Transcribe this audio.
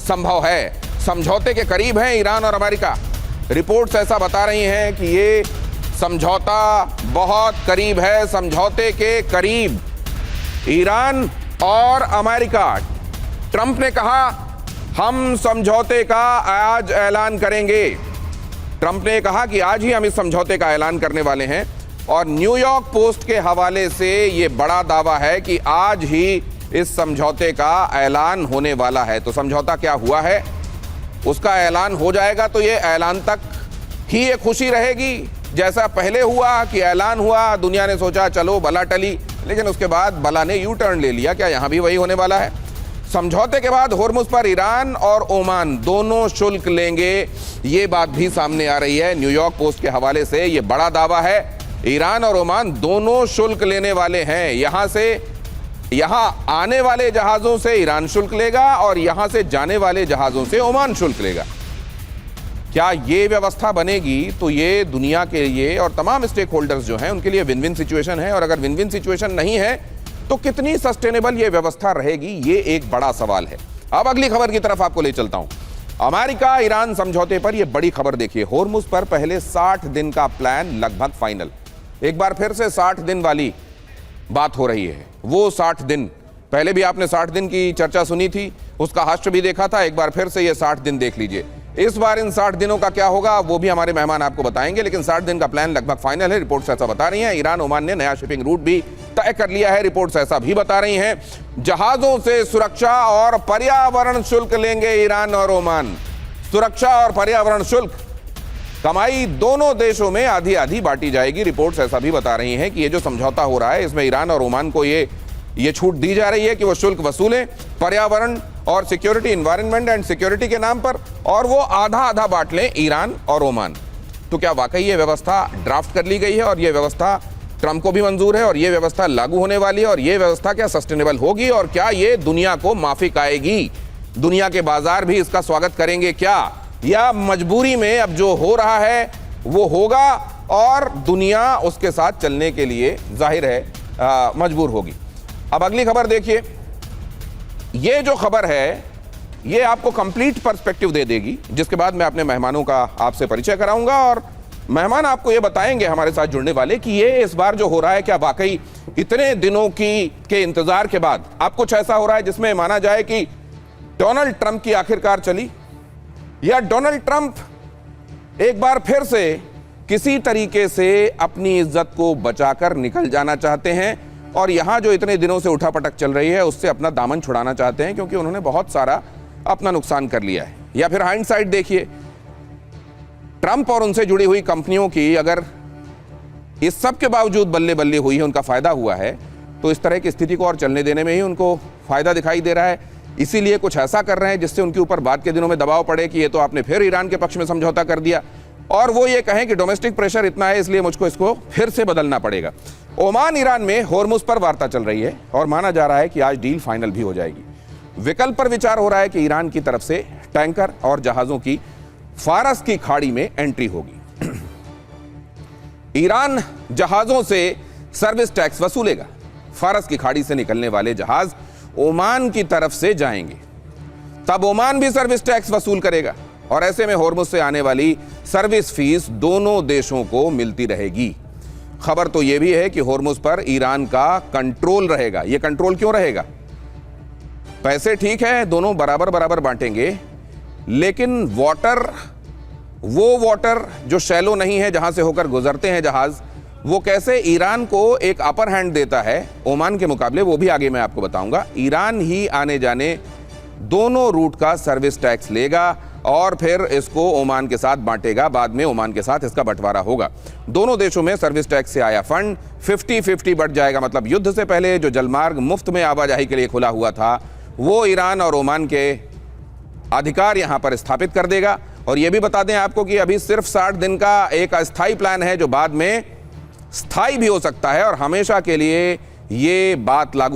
संभव है। समझौते के करीब है ईरान और अमेरिका। रिपोर्ट्स ऐसा बता रही हैं कि ये समझौता बहुत करीब है, समझौते के करीब ईरान और अमेरिका। ट्रंप ने कहा हम समझौते का आज ऐलान करेंगे। ट्रंप ने कहा कि आज ही हम इस समझौते का ऐलान करने वाले हैं और न्यूयॉर्क पोस्ट के हवाले से यह बड़ा दावा है कि आज ही इस समझौते का ऐलान होने वाला है। तो समझौता क्या हुआ है, उसका ऐलान हो जाएगा तो ये ऐलान तक ही ये खुशी रहेगी, जैसा पहले हुआ कि ऐलान हुआ, दुनिया ने सोचा चलो बला टली, लेकिन उसके बाद बला ने यू टर्न ले लिया। क्या यहां भी वही होने वाला है? समझौते के बाद होर्मुज पर ईरान और ओमान दोनों शुल्क लेंगे, ये बात भी सामने आ रही है। न्यूयॉर्क पोस्ट के हवाले से ये बड़ा दावा है, ईरान और ओमान दोनों शुल्क लेने वाले हैं। यहां आने वाले जहाजों से ईरान शुल्क लेगा और यहां से जाने वाले जहाजों से ओमान शुल्क लेगा। क्या ये व्यवस्था बनेगी तो ये दुनिया के लिए और तमाम स्टेक होल्डर्स जो हैं उनके लिए विन विन सिचुएशन है, और अगर विन विन सिचुएशन नहीं है तो कितनी सस्टेनेबल ये व्यवस्था रहेगी, ये एक बड़ा सवाल है। अब अगली खबर की तरफ आपको ले चलता हूं। अमेरिका ईरान समझौते पर यह बड़ी खबर देखिए। होर्मुज पर पहले 60 दिन का प्लान लगभग फाइनल। एक बार फिर से 60 दिन वाली बात हो रही है। वो 60 दिन, पहले भी आपने 60 दिन की चर्चा सुनी थी, उसका हास्य भी देखा था, एक बार फिर से ये 60 दिन देख लीजिए। इस बार इन 60 दिनों का क्या होगा वो भी हमारे मेहमान आपको बताएंगे, लेकिन 60 दिन का प्लान लगभग फाइनल है। रिपोर्ट्स ऐसा बता रही हैं। ईरान ओमान ने नया शिपिंग रूट भी तय कर लिया है। रिपोर्ट्स ऐसा भी बता रही हैं जहाजों से सुरक्षा और पर्यावरण शुल्क लेंगे ईरान और ओमान। सुरक्षा और पर्यावरण शुल्क कमाई दोनों देशों में आधी आधी बांटी जाएगी। रिपोर्ट्स ऐसा भी बता रही हैं कि ये जो समझौता हो रहा है इसमें ईरान और ओमान को ये छूट दी जा रही है कि वो शुल्क वसूलें पर्यावरण और सिक्योरिटी, एनवायरनमेंट एंड सिक्योरिटी के नाम पर, और वो आधा आधा बांट लें ईरान और ओमान। तो क्या वाकई ये व्यवस्था ड्राफ्ट कर ली गई है और ये व्यवस्था ट्रंप को भी मंजूर है और ये व्यवस्था लागू होने वाली है, और ये व्यवस्था क्या सस्टेनेबल होगी और क्या ये दुनिया को माफिक आएगी? दुनिया के बाजार भी इसका स्वागत करेंगे क्या, या मजबूरी में अब जो हो रहा है वो होगा और दुनिया उसके साथ चलने के लिए जाहिर है मजबूर होगी? अब अगली खबर देखिए। ये जो खबर है ये आपको कंप्लीट पर्सपेक्टिव दे देगी, जिसके बाद मैं अपने मेहमानों का आपसे परिचय कराऊंगा और मेहमान आपको ये बताएंगे हमारे साथ जुड़ने वाले कि ये इस बार जो हो रहा है क्या वाकई इतने दिनों के इंतजार के बाद अब कुछ ऐसा हो रहा है जिसमें माना जाए कि डोनाल्ड ट्रंप की आखिरकार चली, या डोनाल्ड ट्रंप एक बार फिर से किसी तरीके से अपनी इज्जत को बचाकर निकल जाना चाहते हैं और यहां जो इतने दिनों से उठापटक चल रही है उससे अपना दामन छुड़ाना चाहते हैं, क्योंकि उन्होंने बहुत सारा अपना नुकसान कर लिया है। या फिर हाइंडसाइट देखिए, ट्रंप और उनसे जुड़ी हुई कंपनियों की अगर इस सब के बावजूद बल्ले बल्ले हुई है, उनका फायदा हुआ है, तो इस तरह की स्थिति को और चलने देने में ही उनको फायदा दिखाई दे रहा है। इसीलिए कुछ ऐसा कर रहे हैं जिससे उनके ऊपर बाद के दिनों में दबाव पड़े कि ये तो आपने फिर ईरान के पक्ष में समझौता कर दिया, और वो ये कहें कि डोमेस्टिक प्रेशर इतना है इसलिए मुझको इसको फिर से बदलना पड़ेगा। ओमान ईरान में होर्मुज पर वार्ता चल रही है और माना जा रहा है कि आज डील फाइनल भी हो जाएगी। विकल्प पर विचार हो रहा है कि ईरान की तरफ से टैंकर और जहाजों की फारस की खाड़ी में एंट्री होगी। ईरान जहाजों से सर्विस टैक्स वसूलेगा। फारस की खाड़ी से निकलने वाले जहाज ओमान की तरफ से जाएंगे, तब ओमान भी सर्विस टैक्स वसूल करेगा, और ऐसे में होर्मुज से आने वाली सर्विस फीस दोनों देशों को मिलती रहेगी। खबर तो यह भी है कि होर्मुज पर ईरान का कंट्रोल रहेगा। यह कंट्रोल क्यों रहेगा? पैसे ठीक है दोनों बराबर बराबर बांटेंगे, लेकिन वो वाटर जो शैलो नहीं है, जहां से होकर गुजरते हैं जहाज, वो कैसे ईरान को एक अपर हैंड देता है ओमान के मुकाबले, वो भी आगे मैं आपको बताऊंगा। ईरान ही आने जाने दोनों रूट का सर्विस टैक्स लेगा और फिर इसको ओमान के साथ बांटेगा। बाद में ओमान के साथ इसका बंटवारा होगा। दोनों देशों में सर्विस टैक्स से आया फंड 50-50 बढ़ जाएगा। मतलब युद्ध से पहले जो जलमार्ग मुफ्त में आवाजाही के लिए खुला हुआ था वो ईरान और ओमान के अधिकार यहां पर स्थापित कर देगा। और यह भी बता दें आपको कि अभी सिर्फ 60 दिन का एक अस्थायी प्लान है जो बाद में स्थायी भी हो सकता है, और हमेशा के लिए ये बात लागू